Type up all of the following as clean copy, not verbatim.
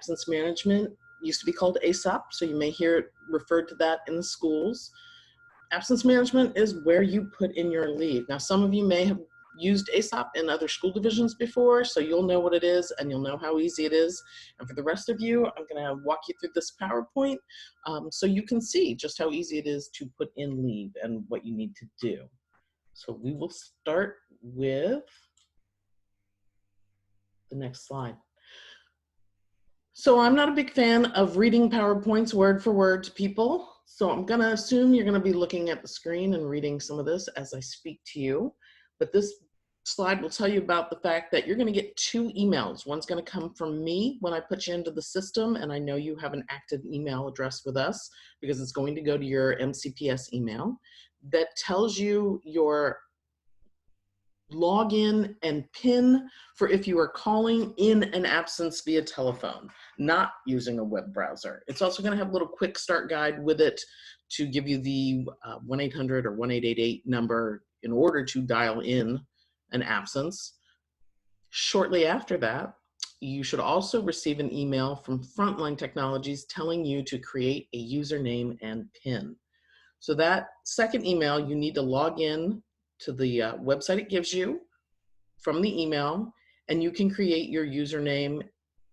absence management used to be called ASAP, so you may hear it referred to that in the schools. Absence management is where you put in your leave. Now, some of you may have used ASAP in other school divisions before, so you'll know what it is and you'll know how easy it is. And for the rest of you, I'm gonna walk you through this PowerPoint so you can see just how easy it is to put in leave and what you need to do. So we will start with the next slide. So I'm not a big fan of reading PowerPoints word for word to people. So I'm gonna assume you're gonna be looking at the screen and reading some of this as I speak to you. But this slide will tell you about the fact that you're gonna get 2 emails. One's gonna come from me when I put you into the system, and I know you have an active email address with us because it's going to go to your MCPS email that tells you your login and PIN for if you are calling in an absence via telephone, not using a web browser. It's also going to have a little quick start guide with it to give you the 1-800 or 1-888 number in order to dial in an absence. Shortly after that, you should also receive an email from Frontline Technologies telling you to create a username and PIN. So that second email, you need to log in to the website it gives you from the email, and you can create your username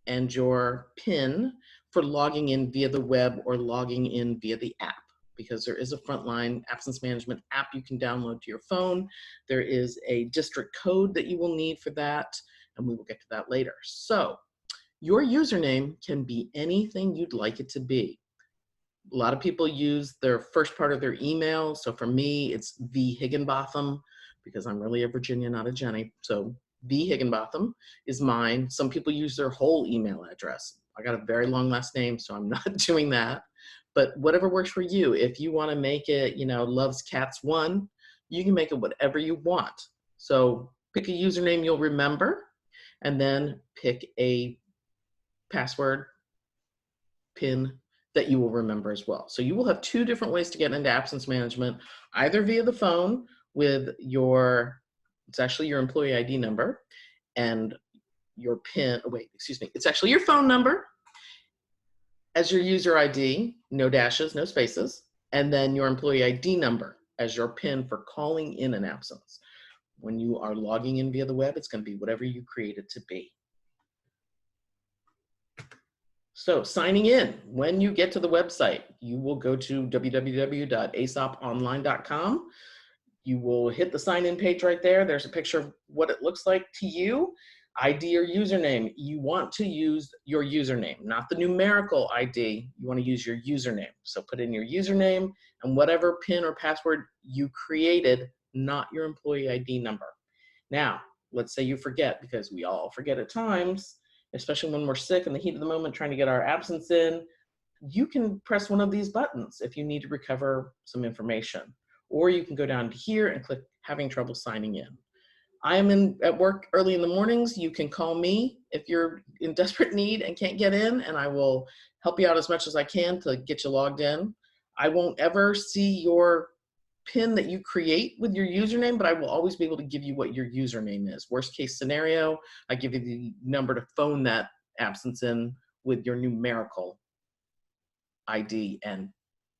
and your PIN for logging in via the web or logging in via the app, because there is a Frontline absence management app you can download to your phone. There is a district code that you will need for that, and we will get to that later. So your username can be anything you'd like it to be. A lot of people use their first part of their email. So for me, it's V Higginbotham, because I'm really a Virginia, not a Jenny. So V Higginbotham is mine. Some people use their whole email address. I got a very long last name, so I'm not doing that. But whatever works for you. If you want to make it, you know, Loves Cats 1, you can make it whatever you want. So pick a username you'll remember, and then pick a password, PIN, that you will remember as well. So you will have 2 different ways to get into absence management, either via the phone with your, it's actually your employee ID number and your PIN, oh wait, excuse me, it's actually your phone number as your user ID, no dashes, no spaces, and then your employee ID number as your PIN for calling in an absence. When you are logging in via the web, it's going to be whatever you create it to be. So signing in, when you get to the website, you will go to www.asaponline.com. You will hit the sign in page right there. There's a picture of what it looks like to you. ID or username, you want to use your username, not the numerical ID. You want to use your username. So put in your username and whatever PIN or password you created, not your employee ID number. Now, let's say you forget, because we all forget at times, especially when we're sick in the heat of the moment trying to get our absence in. You can press one of these buttons if you need to recover some information, or you can go down to here and click having trouble signing in. I am at work early in the mornings. You can call me if you're in desperate need and can't get in, and I will help you out as much as I can to get you logged in. I won't ever see your PIN that you create with your username, but I will always be able to give you what your username is. Worst case scenario, I give you the number to phone that absence in with your numerical ID and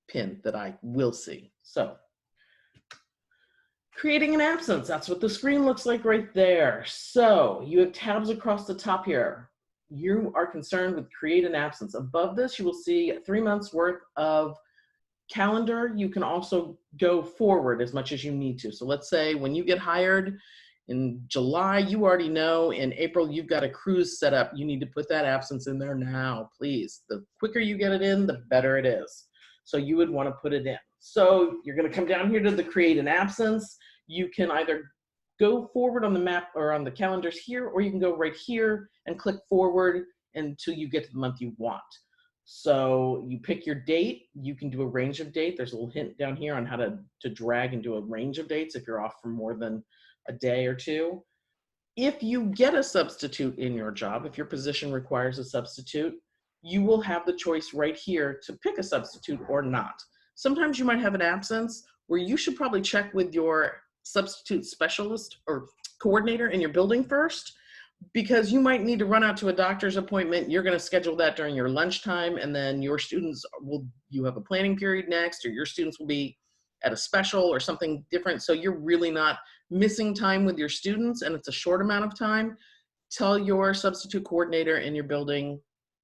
PIN that I will see. So creating an absence, that's what the screen looks like right there. So you have tabs across the top here. You are concerned with create an absence. Above this, you will see 3 months worth of calendar. You can also go forward as much as you need to. So let's say when you get hired in July, you already know in April you've got a cruise set up. You need to put that absence in there now, please. The quicker you get it in, the better it is. So you would want to put it in. So you're going to come down here to the create an absence. You can either go forward on the map or on the calendars here, or you can go right here and click forward until you get to the month you want. So you pick your date. You can do a range of date. There's a little hint down here on how to drag and do a range of dates if you're off for more than a day or 2. If you get a substitute in your job, if your position requires a substitute, you will have the choice right here to pick a substitute or not. Sometimes you might have an absence where you should probably check with your substitute specialist or coordinator in your building first. Because you might need to run out to a doctor's appointment. You're going to schedule that during your lunchtime, and then your students you have a planning period next, or your students will be at a special or something different. So you're really not missing time with your students, and it's a short amount of time. Tell your substitute coordinator in your building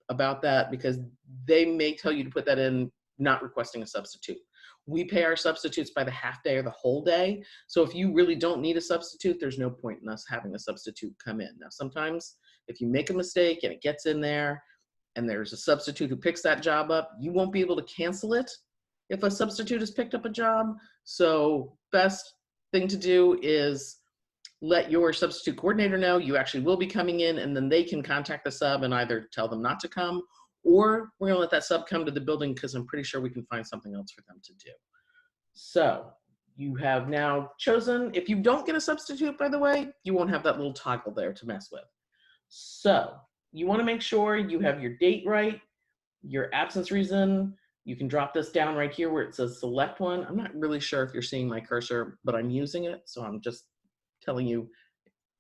about that, because they may tell you to put that in, not requesting a substitute. We pay our substitutes by the half day or the whole day. So if you really don't need a substitute, there's no point in us having a substitute come in. Now, sometimes if you make a mistake and it gets in there and there's a substitute who picks that job up, you won't be able to cancel it if a substitute has picked up a job. So best thing to do is let your substitute coordinator know you actually will be coming in, and then they can contact the sub and either tell them not to come, or we're going to let that sub come to the building, because I'm pretty sure we can find something else for them to do. So you have now chosen. If you don't get a substitute, by the way, you won't have that little toggle there to mess with. So you want to make sure you have your date right, your absence reason. You can drop this down right here where it says select one. I'm not really sure if you're seeing my cursor, but I'm using it. So I'm just telling you,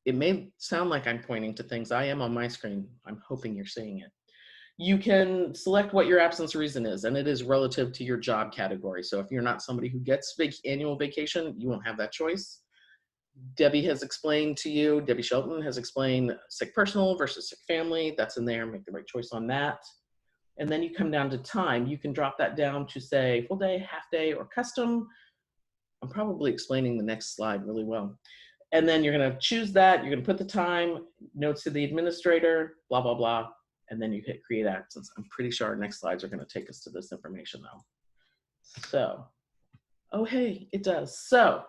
it may sound like I'm pointing to things. I am on my screen. I'm hoping you're seeing it. You can select what your absence reason is, and it is relative to your job category. So if you're not somebody who gets annual vacation, you won't have that choice. Debbie has explained to you, Debbie Shelton has explained sick personal versus sick family. That's in there. Make the right choice on that. And then you come down to time. You can drop that down to say full day, half day, or custom. I'm probably explaining the next slide really well. And then you're going to choose that. You're going to put the time, notes to the administrator, blah, blah, blah. And then you hit create absence. I'm pretty sure our next slides are going to take us to this information though. So, oh, hey, it does. So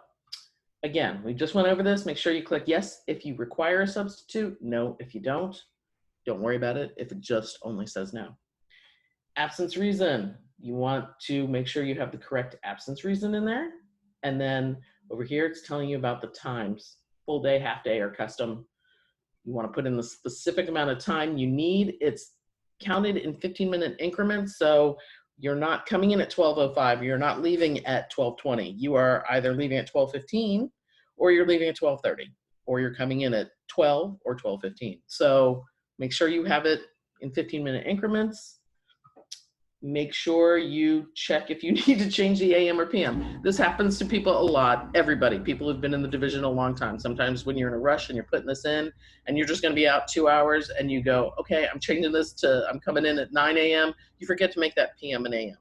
again, we just went over this. Make sure you click yes if you require a substitute, no if you don't. Don't worry about it if it just only says no. Absence reason. You want to make sure you have the correct absence reason in there. And then over here, it's telling you about the times, full day, half day, or custom. You want to put in the specific amount of time you need. It's counted in 15-minute increments. So you're not coming in at 12:05. You're not leaving at 12:20. You are either leaving at 12:15 or you're leaving at 12:30, or you're coming in at 12 or 12:15. So make sure you have it in 15-minute increments. Make sure you check if you need to change the AM or PM. This happens to people a lot, everybody. People who've been in the division a long time. Sometimes when you're in a rush and you're putting this in and you're just gonna be out 2 hours and you go, okay, I'm changing this to, I'm coming in at 9 a.m. You forget to make that PM and AM.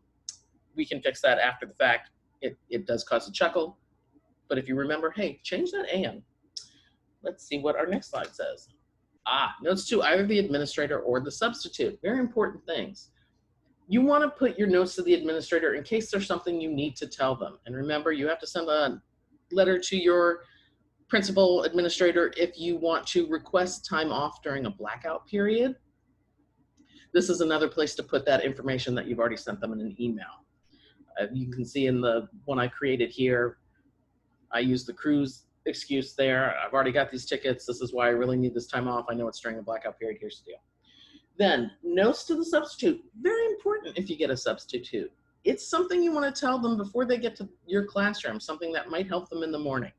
We can fix that after the fact. It does cause a chuckle, but if you remember, hey, change that AM. Let's see what our next slide says. Notes to either the administrator or the substitute. Very important things. You want to put your notes to the administrator in case there's something you need to tell them. And remember, you have to send a letter to your principal administrator if you want to request time off during a blackout period. This is another place to put that information that you've already sent them in an email. You can see in the one I created here, I use the cruise excuse there. I've already got these tickets. This is why I really need this time off. I know it's during a blackout period. Here's the deal. Then notes to the substitute, very important if you get a substitute. It's something you want to tell them before they get to your classroom, something that might help them in the morning.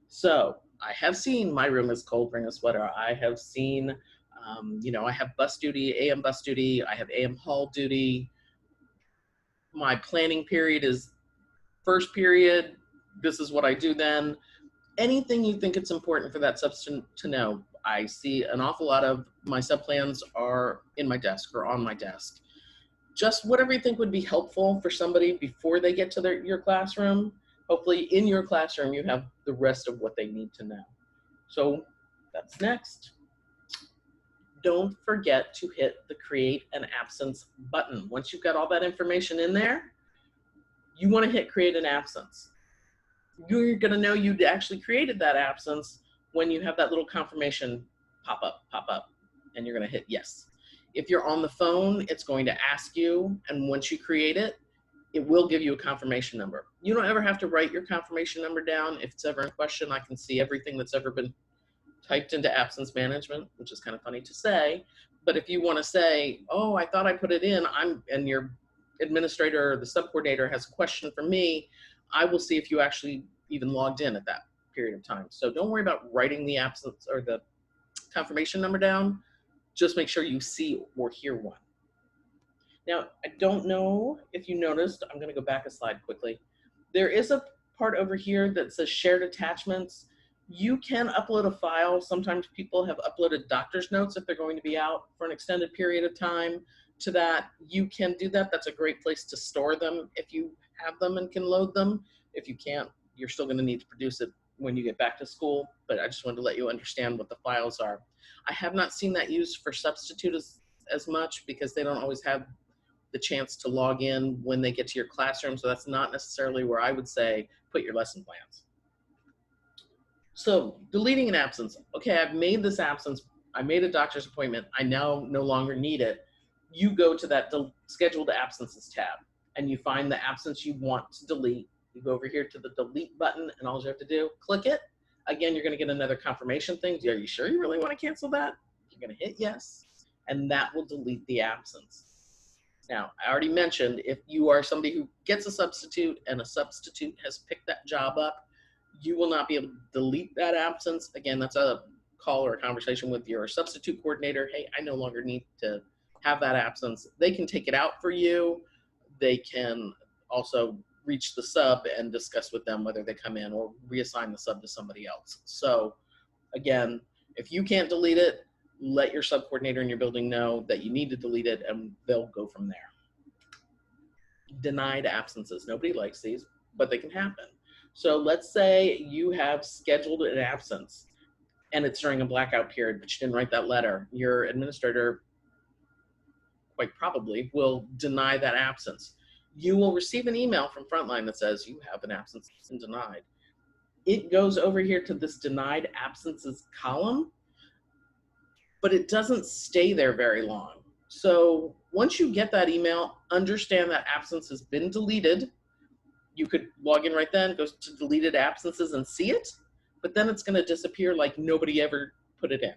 So I have seen my room is cold, bring a sweater. I have seen, I have bus duty, AM bus duty. I have AM hall duty. My planning period is first period. This is what I do then. Anything you think it's important for that substitute to know. I see an awful lot of my sub-plans are in my desk or on my desk. Just whatever you think would be helpful for somebody before they get to your classroom. Hopefully in your classroom, you have the rest of what they need to know. So that's next. Don't forget to hit the create an absence button. Once you've got all that information in there, you want to hit create an absence. You're going to know you actually created that absence when you have that little confirmation pop up, and you're going to hit yes. If you're on the phone, it's going to ask you, and once you create it, it will give you a confirmation number. You don't ever have to write your confirmation number down. If it's ever in question, I can see everything that's ever been typed into absence management, which is kind of funny to say. But if you want to say, oh, I thought I put it in, and your administrator or the sub-coordinator has a question for me, I will see if you actually even logged in at that period of time. So don't worry about writing the absence or the confirmation number down, just make sure you see or hear one. Now, I don't know if you noticed, I'm going to go back a slide quickly. There is a part over here that says shared attachments. You can upload a file. Sometimes people have uploaded doctor's notes if they're going to be out for an extended period of time to that. You can do that. That's a great place to store them if you have them and can load them. If you can't, you're still going to need to produce it when you get back to school, but I just wanted to let you understand what the files are. I have not seen that used for substitute as much because they don't always have the chance to log in when they get to your classroom, so that's not necessarily where I would say put your lesson plans. So deleting an absence. Okay, I've made this absence. I made a doctor's appointment. I now no longer need it. You go to that scheduled absences tab and you find the absence you want to delete. You go over here to the delete button and all you have to do, click it. Again, you're gonna get another confirmation thing. Are you sure you really wanna cancel that? You're gonna hit yes, and that will delete the absence. Now, I already mentioned if you are somebody who gets a substitute and a substitute has picked that job up, you will not be able to delete that absence. Again, that's a call or a conversation with your substitute coordinator. Hey, I no longer need to have that absence. They can take it out for you. They can also reach the sub and discuss with them whether they come in or reassign the sub to somebody else. So again, if you can't delete it, let your sub coordinator in your building know that you need to delete it and they'll go from there. Denied absences. Nobody likes these, but they can happen. So let's say you have scheduled an absence and it's during a blackout period, but you didn't write that letter. Your administrator quite probably will deny that absence. You will receive an email from Frontline that says you have an absence and denied. It goes over here to this denied absences column, but it doesn't stay there very long. So once you get that email, understand that absence has been deleted. You could log in right then, go to deleted absences and see it, but then it's gonna disappear like nobody ever put it in.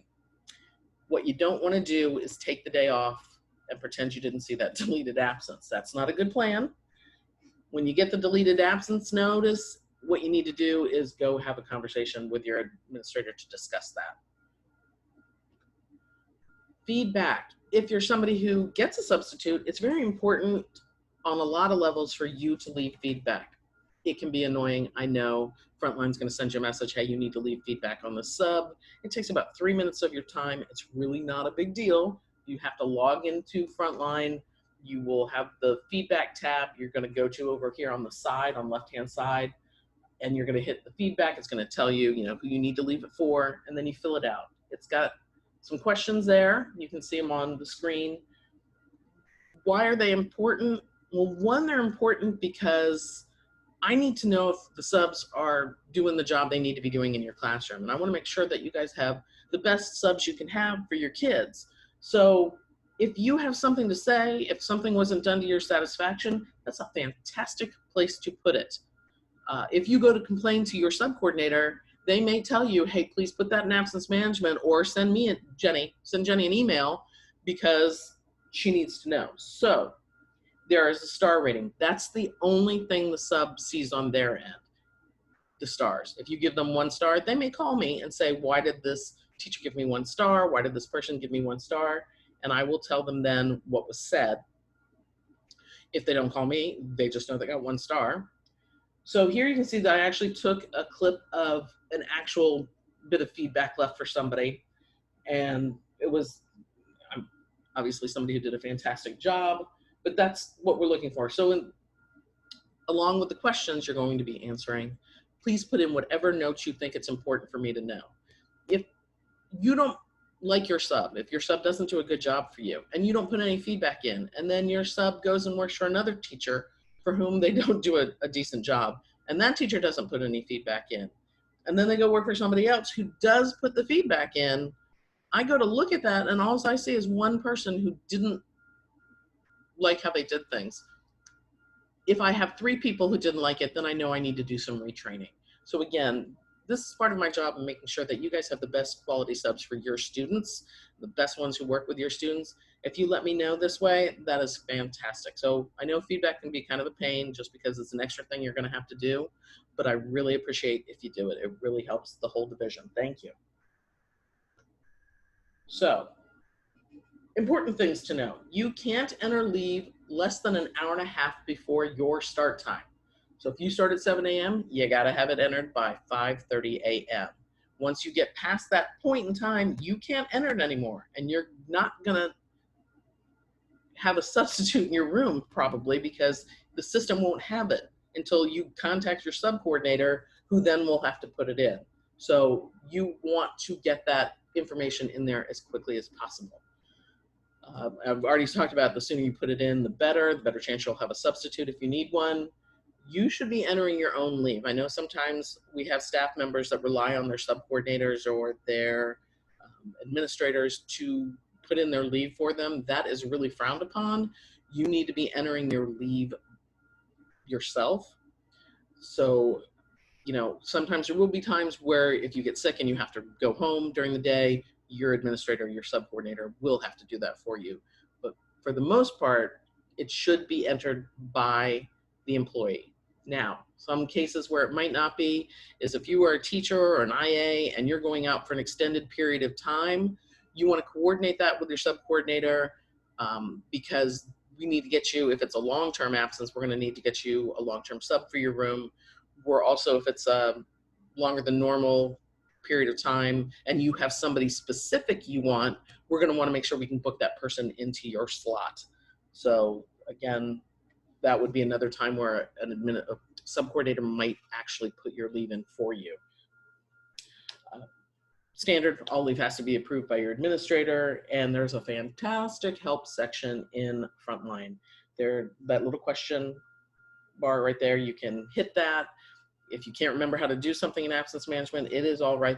What you don't wanna do is take the day off and pretend you didn't see that deleted absence. That's not a good plan. When you get the deleted absence notice, what you need to do is go have a conversation with your administrator to discuss that. Feedback. If you're somebody who gets a substitute, it's very important on a lot of levels for you to leave feedback. It can be annoying, I know. Frontline's gonna send you a message, hey, you need to leave feedback on the sub. It takes about 3 minutes of your time. It's really not a big deal. You have to log into Frontline. You will have the feedback tab you're gonna go to over here on the side, on the left-hand side, and you're gonna hit the feedback. It's gonna tell you, who you need to leave it for, and then you fill it out. It's got some questions there. You can see them on the screen. Why are they important? Well, one, they're important because I need to know if the subs are doing the job they need to be doing in your classroom. And I wanna make sure that you guys have the best subs you can have for your kids. So if you have something to say, if something wasn't done to your satisfaction, that's a fantastic place to put it. If you go to complain to your sub coordinator, they may tell you, hey, please put that in absence management, or send Jenny an email because she needs to know. So there is a star rating. That's the only thing the sub sees on their end, the stars. If you give them 1 star, they may call me and say, why did this teacher give me 1 star? Why did this person give me 1 star? And I will tell them then what was said. If they don't call me, they just know they got 1 star. So here you can see that I actually took a clip of an actual bit of feedback left for somebody, and it was obviously somebody who did a fantastic job, but that's what we're looking for. So along with the questions you're going to be answering, please put in whatever notes you think it's important for me to know. If you don't like your sub, if your sub doesn't do a good job for you, and you don't put any feedback in, and then your sub goes and works for another teacher for whom they don't do a decent job, and that teacher doesn't put any feedback in, and then they go work for somebody else who does put the feedback in, I go to look at that, and all I see is one person who didn't like how they did things. If I have 3 people who didn't like it, then I know I need to do some retraining. So again, this is part of my job in making sure that you guys have the best quality subs for your students, the best ones who work with your students. If you let me know this way, that is fantastic. So I know feedback can be kind of a pain just because it's an extra thing you're gonna have to do, but I really appreciate if you do it. It really helps the whole division. Thank you. So, important things to know. You can't enter leave less than an hour and a half before your start time. So if you start at 7 a.m., you got to have it entered by 5:30 a.m. Once you get past that point in time, you can't enter it anymore, and you're not going to have a substitute in your room probably, because the system won't have it until you contact your sub coordinator, who then will have to put it in. So you want to get that information in there as quickly as possible. I've already talked about the sooner you put it in, the better chance you'll have a substitute if you need one. You should be entering your own leave. I know sometimes we have staff members that rely on their sub coordinators or their administrators to put in their leave for them. That is really frowned upon. You need to be entering your leave yourself. So, sometimes there will be times where if you get sick and you have to go home during the day, your administrator, your sub coordinator will have to do that for you. But for the most part, it should be entered by the employee. Now, some cases where it might not be is if you are a teacher or an IA and you're going out for an extended period of time, you want to coordinate that with your sub coordinator, because we need to get you, if it's a long-term absence, we're going to need to get you a long-term sub for your room. We're also, if it's a longer than normal period of time and you have somebody specific you want, we're going to want to make sure we can book that person into your slot. So again, that would be another time where a sub coordinator might actually put your leave in for you. Standard, all leave has to be approved by your administrator, and there's a fantastic help section in Frontline. There, that little question bar right there, you can hit that. If you can't remember how to do something in absence management, it is all right